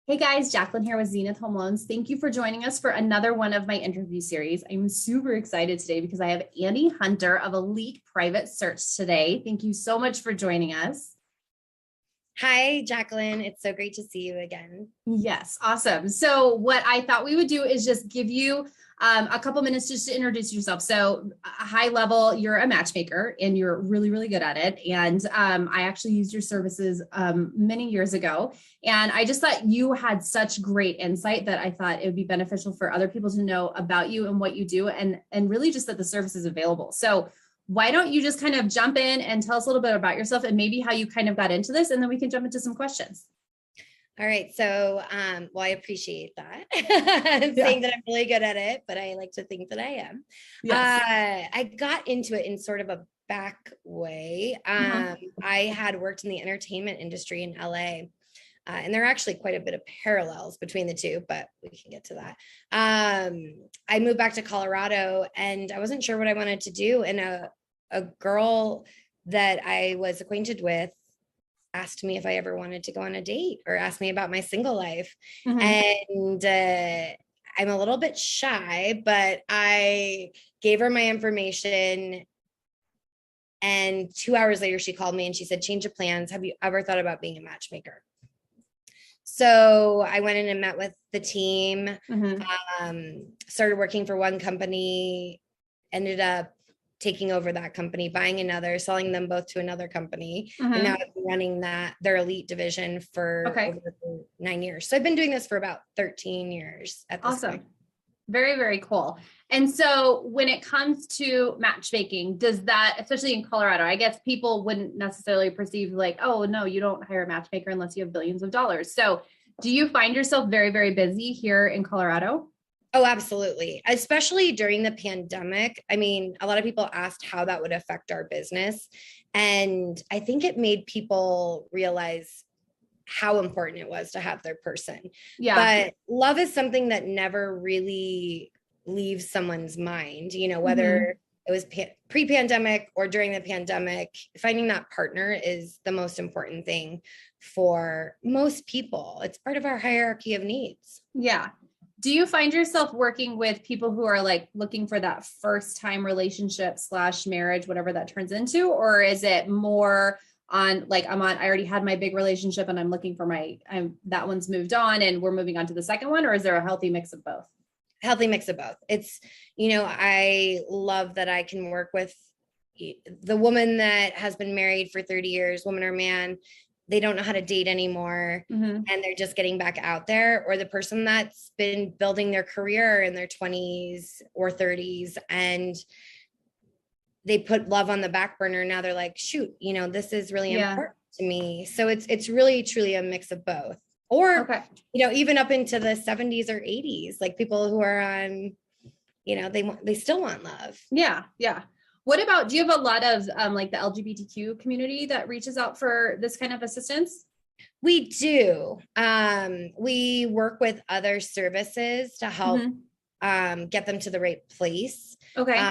Hey guys, Jacqueline here with Zenith Home Loans. Thank you for joining us for another one of my interview series. I'm super excited today because I have Andy Hunter of Elite Private Search today. Thank you so much for joining us. Hi, Jacqueline. It's so great to see you again. Yes, awesome. So what I thought we would do is just give you a couple minutes just to introduce yourself. So high level, you're a matchmaker and you're really, really good at it. And I actually used your services many years ago. And I just thought you had such great insight that I thought it would be beneficial for other people to know about you and what you do and really just that the service is available. So why don't you just kind of jump in and tell us a little bit about yourself and maybe how you kind of got into this, and then we can jump into some questions. All right. So, well, I appreciate that. Saying that I'm really good at it, but I like to think that I am. Yes. I got into it in sort of a back way. I had worked in the entertainment industry in LA. And there are actually quite a bit of parallels between the two, but we can get to that. I moved back to Colorado and I wasn't sure what I wanted to do. And a girl that I was acquainted with asked me if I ever wanted to go on a date or asked me about my single life. And I'm a little bit shy, but I gave her my information. And 2 hours later, she called me and she said, "Change of plans. Have you ever thought about being a matchmaker?" So I went in and met with the team, started working for one company, ended up taking over that company, buying another, selling them both to another company. And now I've been running their elite division for over 9 years. So I've been doing this for about 13 years at this point. Very, very cool. And so when it comes to matchmaking, does that, especially in Colorado, I guess people wouldn't necessarily perceive like, oh, no, you don't hire a matchmaker unless you have billions of dollars. So do you find yourself very, very busy here in Colorado? Oh, absolutely. Especially during the pandemic. I mean, a lot of people asked how that would affect our business. And I think it made people realize how important it was to have their person. Yeah. But love is something that never really leaves someone's mind, you know, whether it was pre-pandemic or during the pandemic. Finding that partner is the most important thing for most people. It's part of our hierarchy of needs. Yeah. Do you find yourself working with people who are like looking for that first time relationship / marriage, whatever that turns into? Or is it more on like, I already had my big relationship and I'm looking for that one's moved on and we're moving on to the second one? Or is there a healthy mix of both? Healthy mix of both. It's, you know, I love that I can work with the woman that has been married for 30 years, woman or man. They don't know how to date anymore and they're just getting back out there, or the person that's been building their career in their 20s or 30s and they put love on the back burner. Now they're like, shoot, you know, this is really important to me. So it's really truly a mix of both. Or, you know, even up into the 70s or 80s, like people who are on, you know, they still want love. Yeah. Yeah. What about, do you have a lot of like the LGBTQ community that reaches out for this kind of assistance? We do. We work with other services to help get them to the right place. Okay.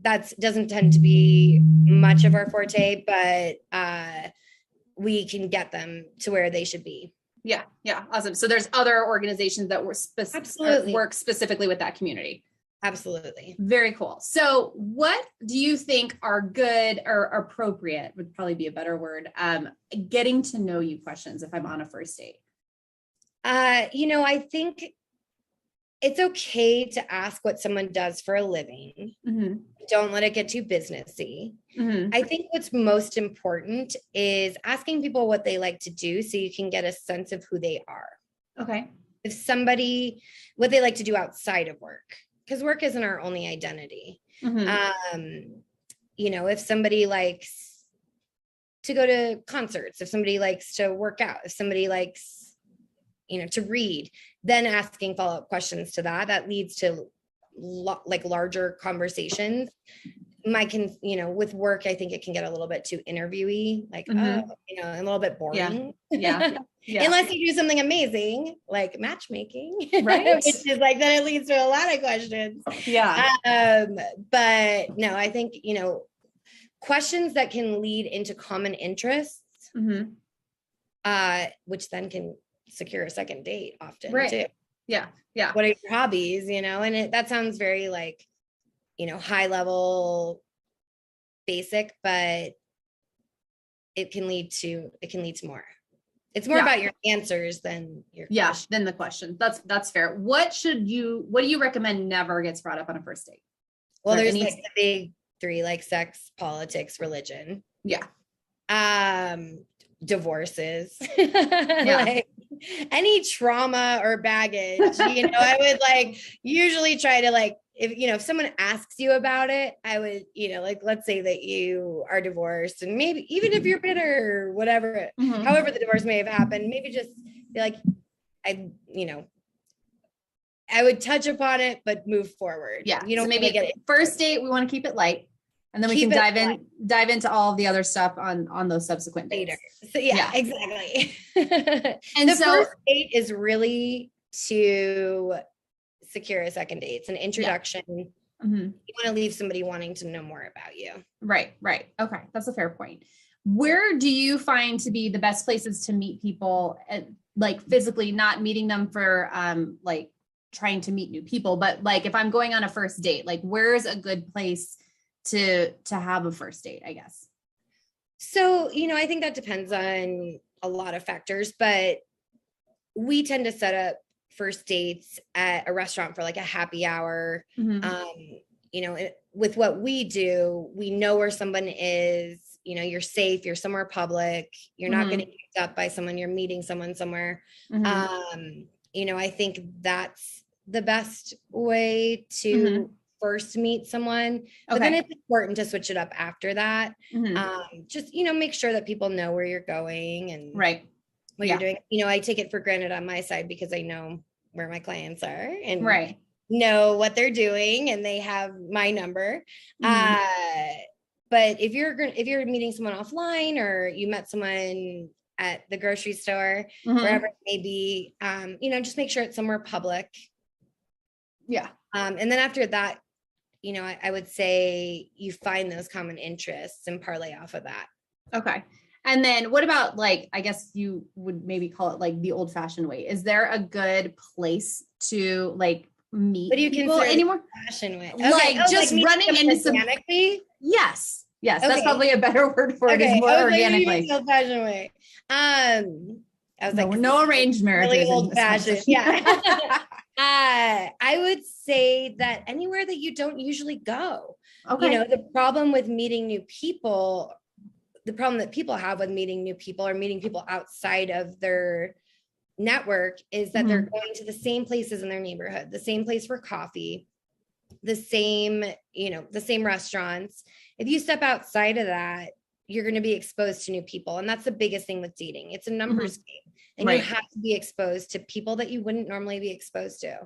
That doesn't tend to be much of our forte, but we can get them to where they should be. Yeah. Yeah. Awesome. So there's other organizations that work specifically with that community. Absolutely. Very cool. So what do you think are good or appropriate, would probably be a better word, getting to know you questions if I'm on a first date? You know, I think it's okay to ask what someone does for a living. Don't let it get too businessy. I think what's most important is asking people what they like to do so you can get a sense of who they are. Okay. If somebody, what they like to do outside of work, because work isn't our only identity. You know, if somebody likes to go to concerts, if somebody likes to work out, if somebody likes, you know, to read, then asking follow-up questions to that leads to like larger conversations. You know, with work, I think it can get a little bit too interviewy, like, you know, a little bit boring. Yeah. Unless you do something amazing, like matchmaking, right? Which is like, then it leads to a lot of questions. Yeah. But no, I think, you know, questions that can lead into common interests, which then can secure a second date often Right. too. Yeah. Yeah. What are your hobbies, and that sounds very like, high level, basic, but it can lead to more. It's more about your answers than your question. Than the question. That's fair. What do you recommend never gets brought up on a first date? Well, there's like the big three, like sex, politics, religion. Yeah. Divorces. Like any trauma or baggage, I would like usually try to like, if someone asks you about it, I would, like, let's say that you are divorced and maybe even if you're bitter or whatever, however the divorce may have happened, maybe just be like, I would touch upon it, but move forward. Yeah. So maybe get first date, we want to keep it light. And then we can dive into all of the other stuff on those subsequent dates. So exactly. And the first date is really to secure a second date. It's an introduction. You want to leave somebody wanting to know more about you. Right. Okay. That's a fair point. Where do you find to be the best places to meet people, like physically, not meeting them for like trying to meet new people, but like if I'm going on a first date, like where's a good place to have a first date, I guess? So, I think that depends on a lot of factors, but we tend to set up first dates at a restaurant for like a happy hour. With what we do, we know where someone is, you're safe, you're somewhere public, you're not getting picked up by someone, you're meeting someone somewhere. I think that's the best way to first meet someone, but then it's important to switch it up after that. Just, make sure that people know where you're going and what you're doing. I take it for granted on my side because I know where my clients are and know what they're doing and they have my number. But if you're meeting someone offline or you met someone at the grocery store, wherever it may be, just make sure it's somewhere public. Yeah. And then after that, I would say you find those common interests and parlay off of that. Okay. And then what about like, I guess you would maybe call it like the old fashioned way. Is there a good place to like meet people anymore? Fashioned way. Okay. Like just like running into some organically? Yes. That's probably a better word for it. Is more organically. Old fashioned way. I was no arranged marriages. Really old fashioned. Yeah. I would say that anywhere that you don't usually go. Okay. The problem with meeting new people, the problem that people have with meeting new people or meeting people outside of their network is that they're going to the same places in their neighborhood, the same place for coffee, the same restaurants. If you step outside of that, you're going to be exposed to new people. And that's the biggest thing with dating. It's a numbers game. And you have to be exposed to people that you wouldn't normally be exposed to.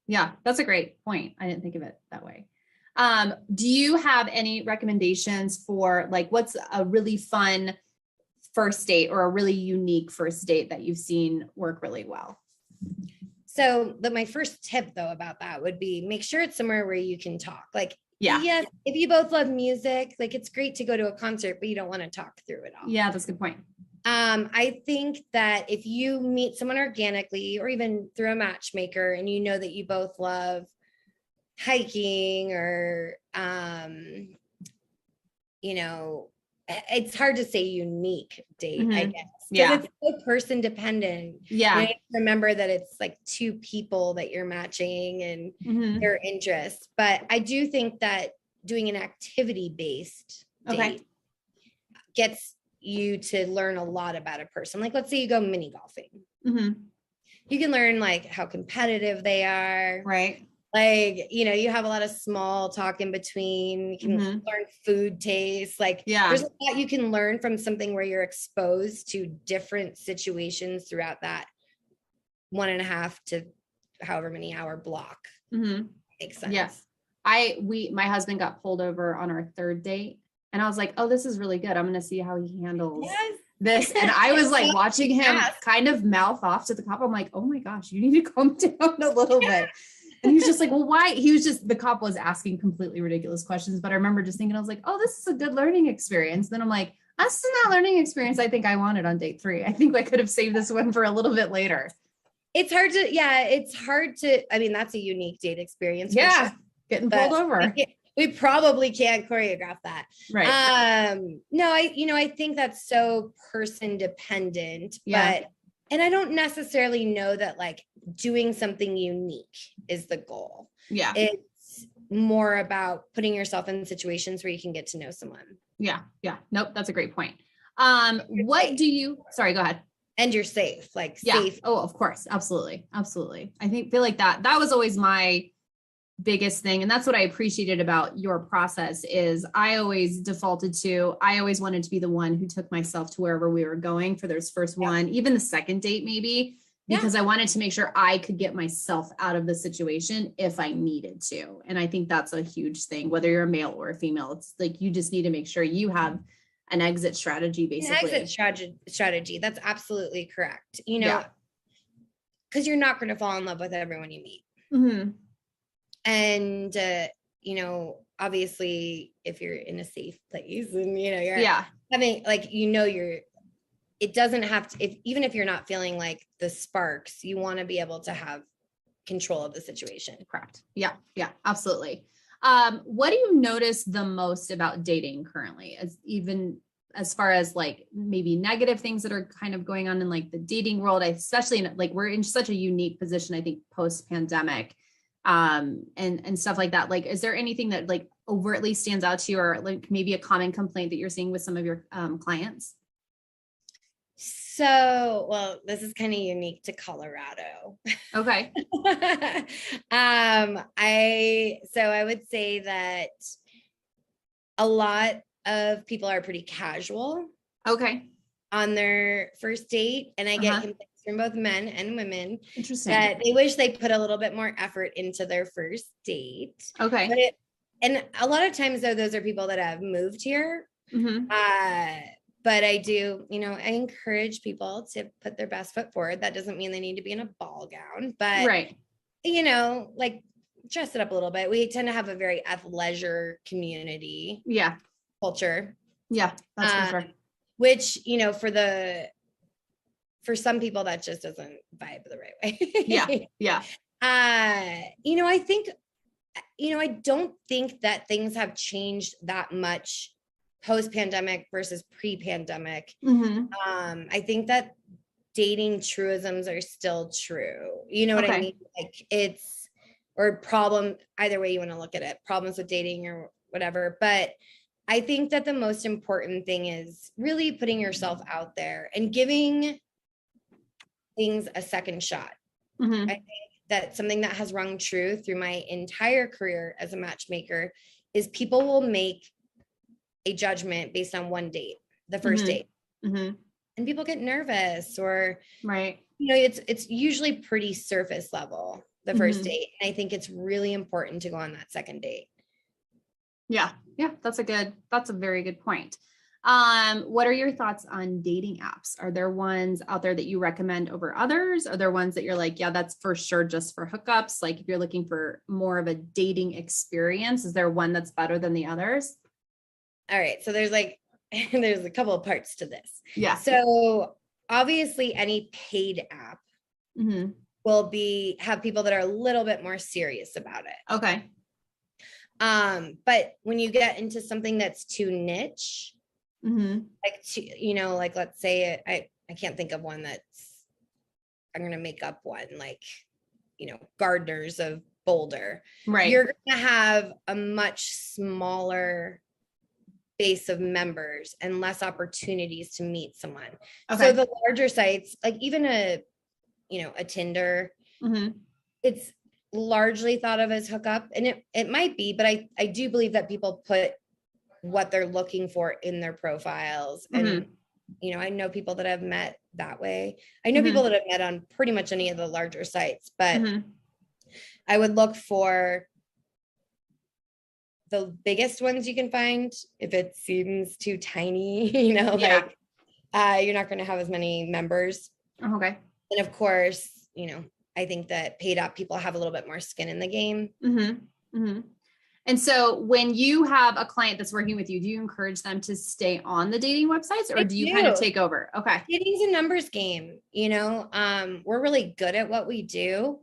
Yeah, that's a great point. I didn't think of it that way. Do you have any recommendations for like, what's a really fun first date or a really unique first date that you've seen work really well? So my first tip though about that would be make sure it's somewhere where you can talk. Like, yes, if you both love music, like it's great to go to a concert, but you don't want to talk through it all. Yeah, that's a good point. I think that if you meet someone organically or even through a matchmaker and you know that you both love hiking or, it's hard to say unique date, I guess. Yeah. It's so person dependent. Yeah. You have to remember that it's like two people that you're matching and their interests. But I do think that doing an activity-based date gets you to learn a lot about a person. Like, let's say you go mini golfing. You can learn like how competitive they are. Right. Like, you have a lot of small talk in between. You can learn food taste. Like, there's a lot you can learn from something where you're exposed to different situations throughout that 1.5 to however many hour block. Makes sense. Yes. My husband got pulled over on our third date and I was like, oh, this is really good. I'm going to see how he handles this. And I was like watching him kind of mouth off to the cop. I'm like, oh my gosh, you need to calm down a little bit. And he was just like, well, why? The cop was asking completely ridiculous questions, but I remember just thinking, I was like, oh, this is a good learning experience. Then I'm like, That's not learning experience I think I wanted on date 3. I think I could have saved this one for a little bit later. It's hard to, I mean, that's a unique date experience. Yeah. Sure, getting pulled over. We probably can't choreograph that. Right. No, I think that's so person dependent, Yeah. and I don't necessarily know that like doing something unique is the goal. Yeah. It's more about putting yourself in situations where you can get to know someone. Yeah. Yeah. Nope. That's a great point. Sorry, go ahead. And you're safe, like yeah. safe. Oh, of course. Absolutely. Absolutely. Feel like that was always my biggest thing. And that's what I appreciated about your process is I always wanted to be the one who took myself to wherever we were going for this first one, even the second date, maybe, because I wanted to make sure I could get myself out of the situation if I needed to. And I think that's a huge thing, whether you're a male or a female. It's like, you just need to make sure you have an exit strategy, basically. An exit strategy. That's absolutely correct. Because you're not going to fall in love with everyone you meet. Mm-hmm. And, obviously if you're in a safe place and, you're having like, it doesn't have to, even if you're not feeling like the sparks, you want to be able to have control of the situation. Correct. Yeah. Yeah, absolutely. What do you notice the most about dating currently, as far as like maybe negative things that are kind of going on in like the dating world, especially in like, we're in such a unique position, I think post pandemic, and stuff like that. Like, is there anything that like overtly stands out to you, or like maybe a common complaint that you're seeing with some of your clients? So, well, this is kind of unique to Colorado. Okay. I would say that a lot of people are pretty casual. Okay. On their first date. And I get complaints from both men and women. Interesting. That they wish they put a little bit more effort into their first date. Okay. And a lot of times though, those are people that have moved here. Mm-hmm. But I do, I encourage people to put their best foot forward. That doesn't mean they need to be in a ball gown, but right. Like dress it up a little bit. We tend to have a very athleisure community. Yeah. Culture. Yeah, that's for sure. Which, for some people that just doesn't vibe the right way. Yeah. I think, I don't think that things have changed that much post-pandemic versus pre-pandemic. Mm-hmm. I think that dating truisms are still true. You know what I mean? Like or problem, either way you want to look at it, problems with dating or whatever. But I think that the most important thing is really putting yourself out there and giving things a second shot. Mm-hmm. I think that something that has rung true through my entire career as a matchmaker is people will make a judgment based on one date, the first date. Mm-hmm. And people get nervous or, right. It's usually pretty surface level, the first date. And I think it's really important to go on that second date. Yeah. Yeah. That's a very good point. What are your thoughts on dating apps? Are there ones out there that you recommend over others? Are there ones that you're like, yeah, that's for sure just for hookups? Like if you're looking for more of a dating experience, is there one that's better than the others? All right. So there's a couple of parts to this. Yeah. So obviously any paid app will have people that are a little bit more serious about it. Okay. But when you get into something that's too niche, like let's say I can't think of one I'm going to make up one, like, Gardeners of Boulder. Right. You're going to have a much smaller base of members and less opportunities to meet someone. Okay. So the larger sites, like even a Tinder, it's largely thought of as hookup, and it might be, but I do believe that people put what they're looking for in their profiles. And I know people that have met that way. I know people that have met on pretty much any of the larger sites, but I would look for the biggest ones you can find. If it seems too tiny, you're not going to have as many members. Okay. And of course, I think that paid app people have a little bit more skin in the game. And so when you have a client that's working with you, do you encourage them to stay on the dating websites, or do you kind of take over? Okay. Dating's a numbers game, we're really good at what we do,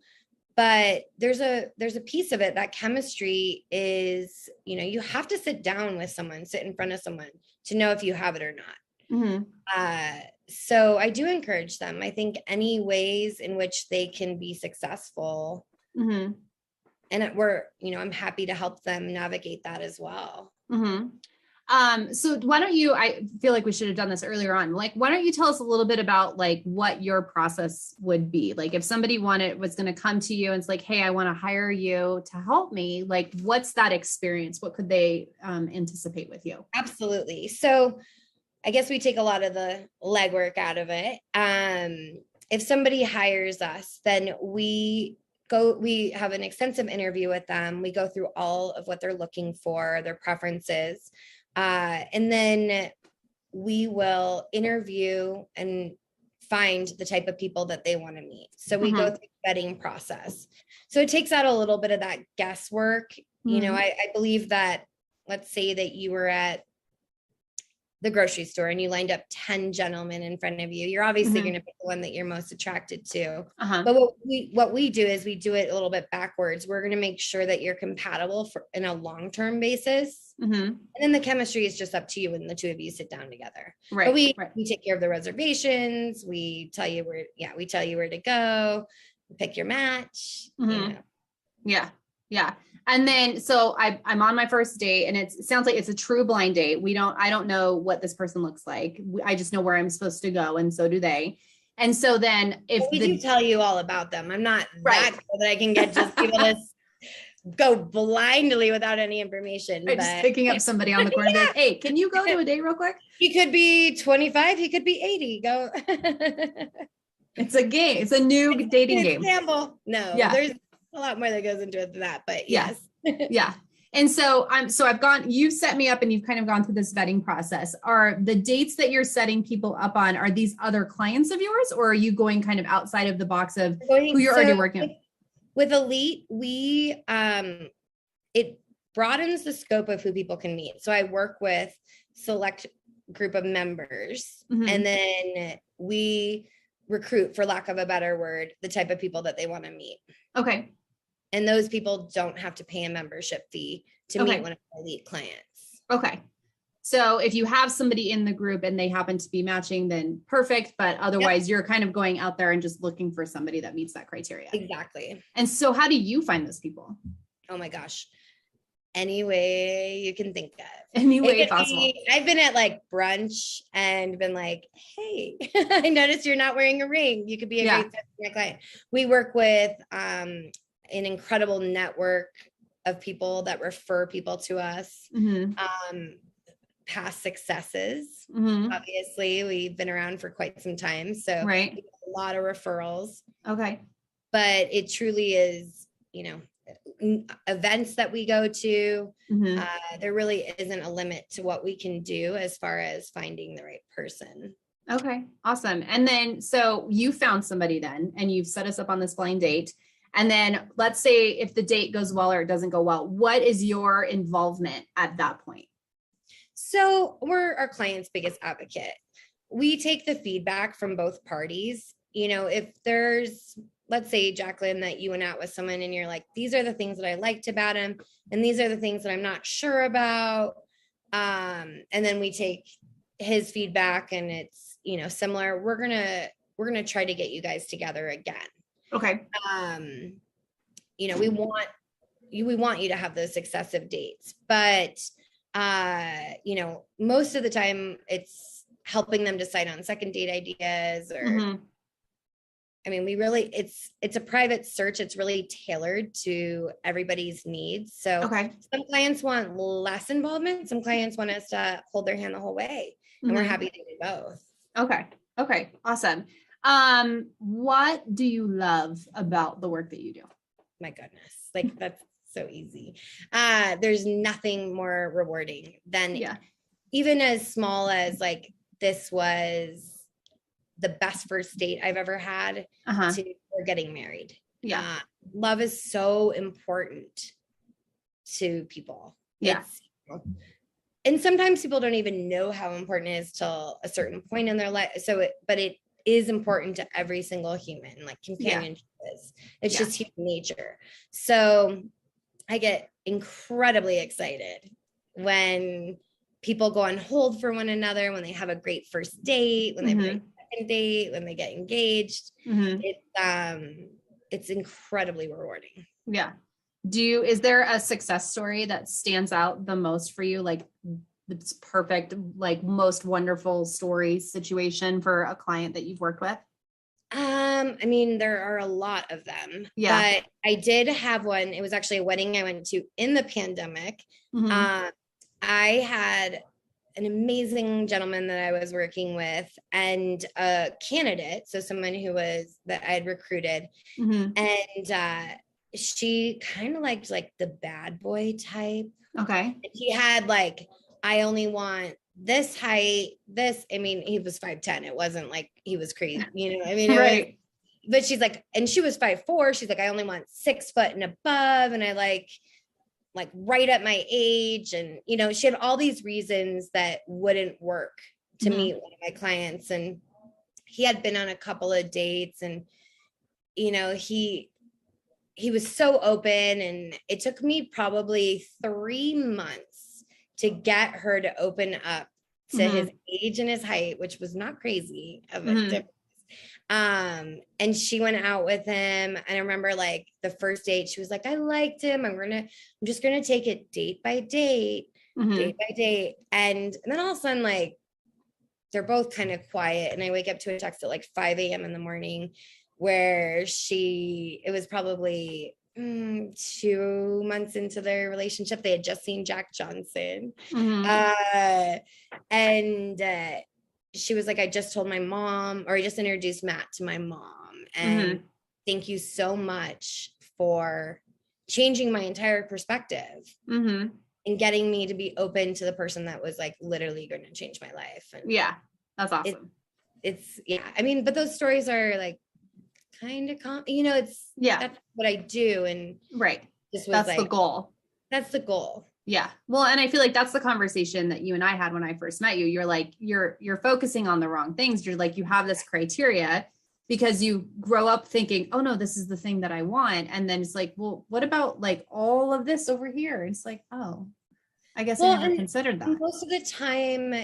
but there's a piece of it that chemistry is, you have to sit down with someone, sit in front of someone to know if you have it or not. So I do encourage them. I think any ways in which they can be successful, and I'm happy to help them navigate that as well. So why don't you, I feel like we should have done this earlier on. Like, why don't you tell us a little bit about like what your process would be? Like if somebody was going to come to you and it's like, hey, I want to hire you to help me. Like, what's that experience? What could they anticipate with you? Absolutely. So I guess we take a lot of the legwork out of it. If somebody hires us, then we have an extensive interview with them. We go through all of what they're looking for, their preferences. And then we will interview and find the type of people that they want to meet. So we go through the vetting process. So it takes out a little bit of that guesswork. I believe that, let's say that you were at the grocery store and you lined up 10 gentlemen in front of you. You're obviously going to pick the one that you're most attracted to. But what we do is we do it a little bit backwards. We're going to make sure that you're compatible in a long-term basis. And then the chemistry is just up to you when the two of you sit down together. But we take care of the reservations. We tell you where to go, pick your match. Yeah. And then, so I'm on my first date and it sounds like it's a true blind date. I don't know what this person looks like. I just know where I'm supposed to go. And so do they. And so then we do tell you all about them. I'm not that cool that I can get just people to go blindly without any information. But just picking up somebody on the corner. Like, hey, can you go to a date real quick? He could be 25. He could be 80. Go. It's a game. It's a new dating game. Gamble. No, there's a lot more that goes into it than that, but yes. Yeah. And so you've set me up and you've kind of gone through this vetting process. Are the dates that you're setting people up on, are these other clients of yours, or are you going kind of outside of the box of who you're already working with? With Elite, it broadens the scope of who people can meet. So I work with select group of members, and then we recruit, for lack of a better word, the type of people that they want to meet. Okay. And those people don't have to pay a membership fee to meet one of our Elite clients. Okay. So if you have somebody in the group and they happen to be matching, then perfect. But otherwise, you're kind of going out there and just looking for somebody that meets that criteria. Exactly. And so how do you find those people? Oh my gosh. Any way you can think of. Any way possible. I've been at like brunch and been like, hey, I noticed you're not wearing a ring. You could be a great fit for my client. We work with an incredible network of people that refer people to us. Past successes. Obviously, we've been around for quite some time. So we have a lot of referrals. Okay. But it truly is, events that we go to, there really isn't a limit to what we can do as far as finding the right person. Okay, awesome. And then, so you found somebody then, and you've set us up on this blind date. And then let's say if the date goes well or it doesn't go well, what is your involvement at that point? So we're our client's biggest advocate. We take the feedback from both parties. If there's, let's say, Jacqueline, that you went out with someone and you're like, these are the things that I liked about him, and these are the things that I'm not sure about. And then we take his feedback and it's, similar. We're going to try to get you guys together again. Okay. We want you to have those successive dates, but most of the time it's helping them decide on second date ideas or, it's a private search. It's really tailored to everybody's needs. So some clients want less involvement. Some clients want us to hold their hand the whole way, and we're happy to do both. Okay. Awesome. What do you love about the work that you do? My goodness. That's so easy. There's nothing more rewarding than even as small as this was the best first date I've ever had to we're getting married. Love is so important to people. Yeah. And sometimes people don't even know how important it is till a certain point in their life. But it is important to every single human, like companionship is. It's just human nature. So I get incredibly excited when people go on hold for one another, when they have a great first date, when they have a great second date, when they get engaged. It's incredibly rewarding. Yeah. Is there a success story that stands out the most for you? Like it's perfect, like most wonderful story situation for a client that you've worked with? I mean, there are a lot of them, but I did have one. It was actually a wedding I went to in the pandemic. I had an amazing gentleman that I was working with and a candidate. So someone that I had recruited, and she kind of liked like the bad boy type. Okay. He had like, I only want this height, I mean, he was 5'10". It wasn't like he was crazy, you know what I mean? Right. But she's like, and she was 5'4". She's like, I only want 6 foot and above. And I like right at my age. And, you know, she had all these reasons that wouldn't work to meet one of my clients. And he had been on a couple of dates and, you know, he was so open, and it took me probably 3 months to get her to open up to his age and his height, which was not crazy of a difference. And she went out with him. And I remember like the first date, she was like, I liked him. I'm just going to take it date by date. And then all of a sudden, like, they're both kind of quiet. And I wake up to a text at like 5 a.m. in the morning where it was probably 2 months into their relationship. They had just seen Jack Johnson. And she was like, I just told my mom, or I just introduced Matt to my mom. And thank you so much for changing my entire perspective and getting me to be open to the person that was like literally going to change my life. And that's awesome. It's I mean, but those stories are like kind of you know, that's what I do. And that's like, the goal. That's the goal. Yeah. Well, and I feel like that's the conversation that you and I had when I first met you. You're like, you're focusing on the wrong things. You're like, you have this criteria because you grow up thinking, oh no, this is the thing that I want. And then it's like, well, what about like all of this over here? It's like, oh, I guess I never considered that. Most of the time,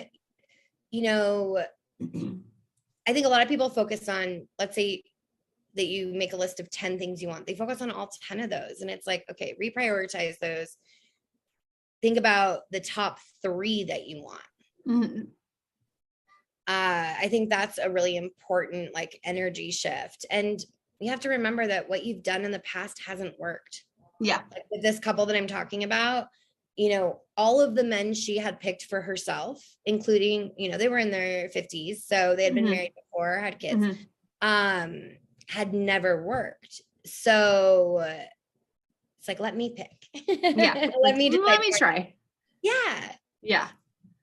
you know, I think a lot of people focus on, let's say that you make a list of 10 things you want. They focus on all 10 of those. And it's like, okay, reprioritize those. Think about the top 3 that you want. I think that's a really important like energy shift. And you have to remember that what you've done in the past hasn't worked. Yeah. Like with this couple that I'm talking about, you know, all of the men she had picked for herself, including, you know, they were in their 50s. So they had been married before, had kids, had never worked. So it's like, let me pick. let me try. Yeah.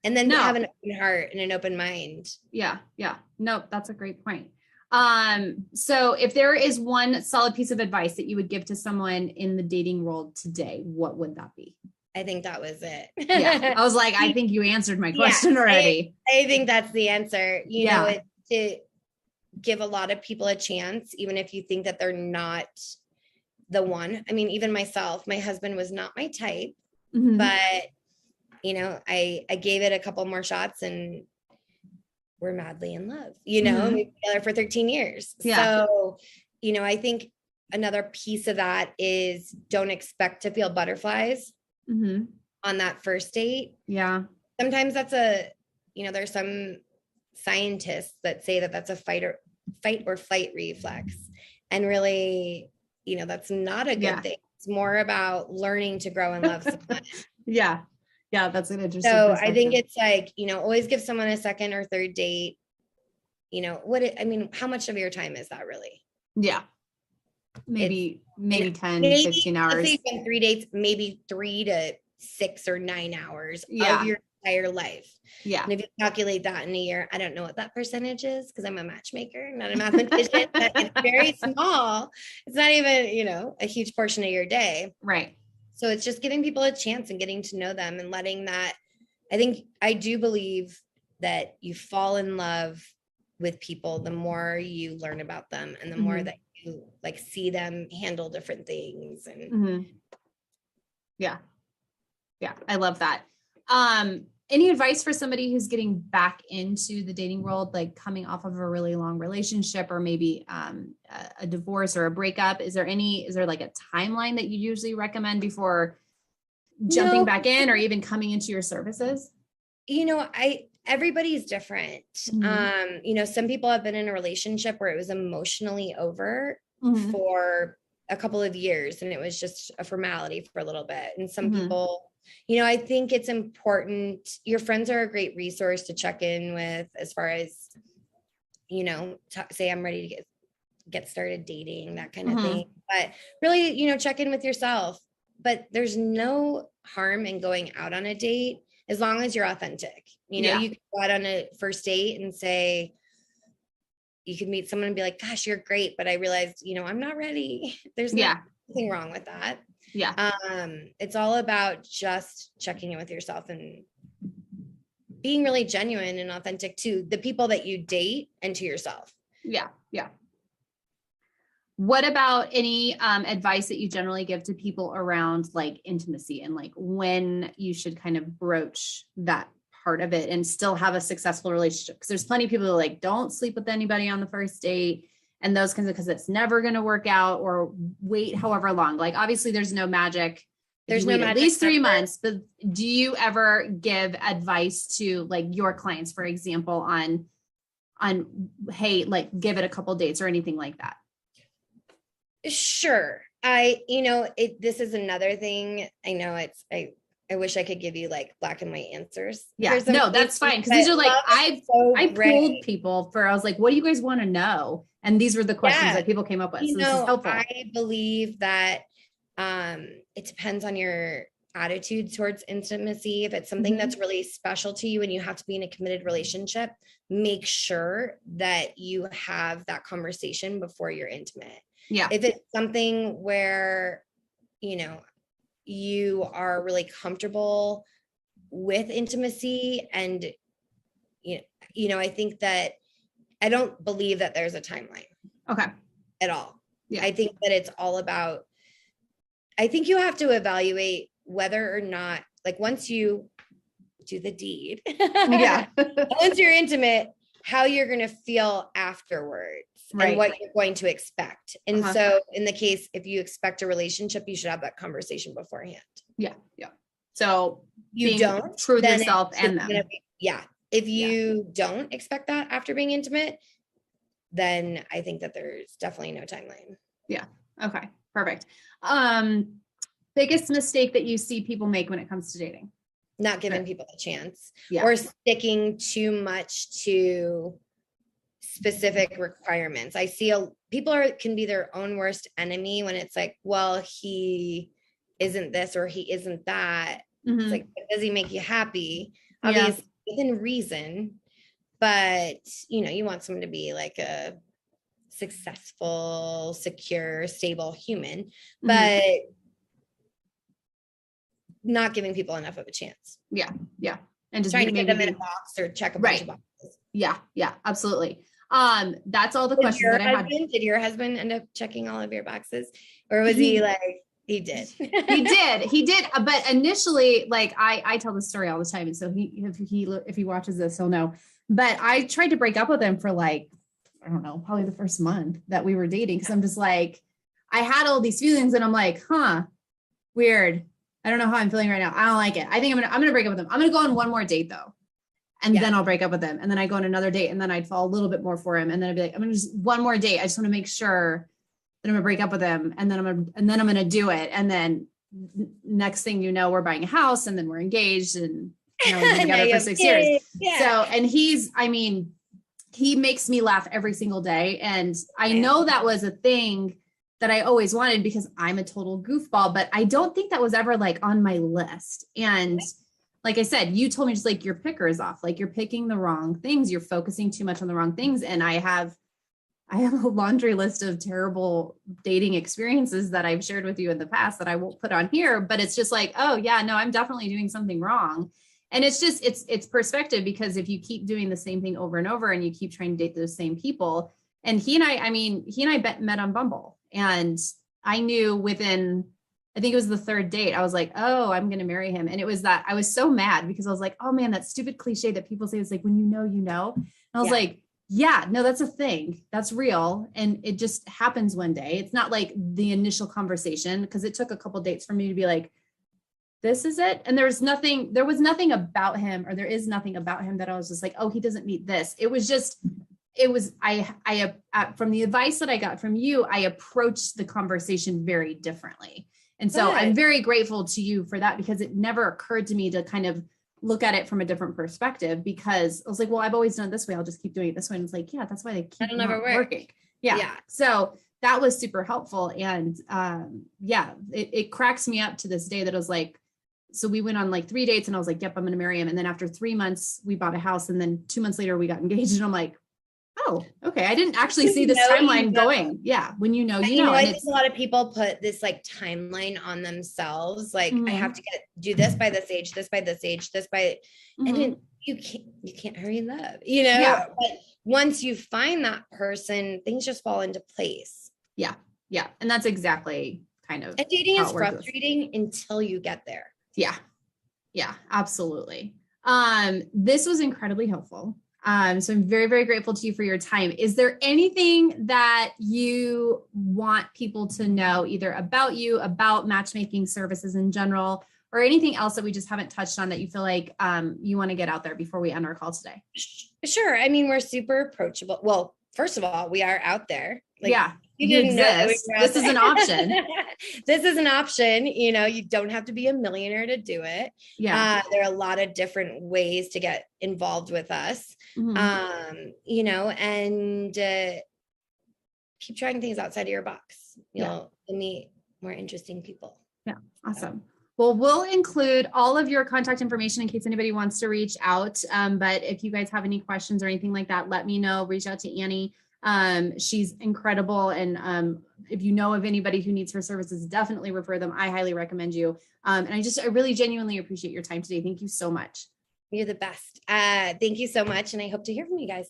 And then have an open heart and an open mind. Yeah. No, that's a great point. So if there is one solid piece of advice that you would give to someone in the dating world today, what would that be? I think that was it. I was like, I think you answered my question already. I think that's the answer. You know, to give a lot of people a chance, even if you think that they're not the one. I mean, even myself, my husband was not my type, but you know, I gave it a couple more shots and we're madly in love, you know, we've been together for 13 years. So, you know, I think another piece of that is don't expect to feel butterflies on that first date. Yeah. Sometimes that's you know, there's some scientists that say that that's a fight or flight reflex. And really, you know, that's not a good thing. It's more about learning to grow and love someone. Yeah, that's an interesting perspective. I think it's like, you know, always give someone a second or third date. You know, how much of your time is that really? Yeah. Maybe 10, 15 hours. Let's say you've been 3 dates, maybe 3 to 6 or 9 hours of your entire life. Yeah. And if you calculate that in a year, I don't know what that percentage is because I'm a matchmaker, not a mathematician, but it's very small. It's not even, you know, a huge portion of your day. Right. So it's just giving people a chance and getting to know them and letting that, I do believe that you fall in love with people the more you learn about them and the more that you like see them handle different things. And yeah, I love that. Any advice for somebody who's getting back into the dating world, like coming off of a really long relationship or maybe a divorce or a breakup? Is there like a timeline that you usually recommend before jumping back in or even coming into your services? Everybody's different. Some people have been in a relationship where it was emotionally over for a couple of years and it was just a formality for a little bit. And some people, I think it's important. Your friends are a great resource to check in with as far as, say I'm ready to get started dating, that kind of thing. But really, check in with yourself. But there's no harm in going out on a date as long as you're authentic. You can go out on a first date and say, you could meet someone and be like, gosh, you're great. But I realized, I'm not ready. There's nothing wrong with that. Yeah. It's all about just checking in with yourself and being really genuine and authentic to the people that you date and to yourself. Yeah. What about any advice that you generally give to people around like intimacy and like when you should kind of broach that part of it and still have a successful relationship? Because there's plenty of people who like don't sleep with anybody on the first date and those kinds of, because it's never going to work out or wait however long. Like obviously there's no magic. There's no magic at least 3 months, but do you ever give advice to like your clients, for example, on hey, like give it a couple dates or anything like that? Sure. This is another thing. I know I wish I could give you like black and white answers. Yeah, no, that's fine. Cause these are like, I pulled people I was like, what do you guys want to know? And these were the questions that people came up with. So this is helpful. I believe that it depends on your attitude towards intimacy. If it's something that's really special to you and you have to be in a committed relationship, make sure that you have that conversation before you're intimate. Yeah. If it's something where, you are really comfortable with intimacy and, I think that I don't believe that there's a timeline. Okay. At all. Yeah. I think that it's all about, I think you have to evaluate whether or not, like once you do the deed, once you're intimate, how you're going to feel afterwards. Right. And what you're going to expect. And so in the case, if you expect a relationship, you should have that conversation beforehand. Yeah. So you don't true to yourself and them. If you don't expect that after being intimate, then I think that there's definitely no timeline. Yeah. Okay. Perfect. Biggest mistake that you see people make when it comes to dating? Not giving people a chance or sticking too much to specific requirements. I see people can be their own worst enemy when it's like, well, he isn't this or he isn't that. It's like, does he make you happy? Obviously within reason, but you want someone to be like a successful, secure, stable human, but not giving people enough of a chance. Yeah. And just trying to get them in a box or check a bunch of boxes. Yeah, absolutely. That's all the questions that I had. Did your husband end up checking all of your boxes, or was he like, he did? He did. But initially, like I tell this story all the time. And so if he watches this, he'll know, but I tried to break up with him for like, I don't know, probably the first month that we were dating. Cause I'm just like, I had all these feelings and I'm like, weird. I don't know how I'm feeling right now. I don't like it. I think I'm going to break up with him. I'm going to go on one more date though. And then I'll break up with him. And then I go on another date and then I'd fall a little bit more for him. And then I'd be like, I'm going to just one more date. I just want to make sure that I'm going to break up with him. And then I'm going to do it. And then next thing you know, we're buying a house and then we're engaged and we've been together for 6 years. Yeah. So, and he makes me laugh every single day. And I know that was a thing that I always wanted because I'm a total goofball, but I don't think that was ever like on my list. And like I said, you told me just like your picker is off, like you're picking the wrong things. You're focusing too much on the wrong things. And I have I have a laundry list of terrible dating experiences that I've shared with you in the past that I won't put on here, but it's just like, oh yeah, no, I'm definitely doing something wrong. And it's just, it's perspective, because if you keep doing the same thing over and over and you keep trying to date those same people, and he and I met on Bumble, and I knew within, I think it was the third date, I was like, oh, I'm going to marry him. And it was that I was so mad because I was like, oh man, that stupid cliche that people say is like, when you know, you know. And I was like, yeah, no, that's a thing. That's real. And it just happens one day. It's not like the initial conversation, because it took a couple dates for me to be like, this is it. And there was nothing about him, or there is nothing about him that I was just like, oh, he doesn't meet this. It was from the advice that I got from you, I approached the conversation very differently. And so I'm very grateful to you for that, because it never occurred to me to kind of look at it from a different perspective, because I was like, well, I've always done it this way. I'll just keep doing it this way. And it's like, yeah, that's why they keep That'll never work. Working. Yeah. So that was super helpful. And it cracks me up to this day that I was like, so we went on like 3 dates and I was like, yep, I'm going to marry him. And then after 3 months, we bought a house. And then 2 months later, we got engaged. And I'm like, oh, okay. I didn't actually see this timeline going. Yeah. When you know, you know. I think a lot of people put this like timeline on themselves. Like I have to do this by this age, this by this age, this by, and then you can't hurry love, you know, but once you find that person, things just fall into place. Yeah. Yeah. And that's exactly kind of. And dating is frustrating until you get there. Yeah. Yeah, absolutely. This was incredibly helpful. So I'm very, very grateful to you for your time. Is there anything that you want people to know either about you, about matchmaking services in general, or anything else that we just haven't touched on that you feel like you want to get out there before we end our call today? Sure. I mean, we're super approachable. Well, first of all, we are out there. Like, yeah. You didn't exist. This is an option. This is an option. You know, you don't have to be a millionaire to do it. Yeah. There are a lot of different ways to get involved with us. You know, and keep trying things outside of your box. You'll meet more interesting people. Yeah. Awesome. Well, we'll include all of your contact information in case anybody wants to reach out. But if you guys have any questions or anything like that, let me know. Reach out to Annie. She's incredible. And if you know of anybody who needs her services, definitely refer them. I highly recommend you. And I really genuinely appreciate your time today. Thank you so much. You're the best. Thank you so much. And I hope to hear from you guys.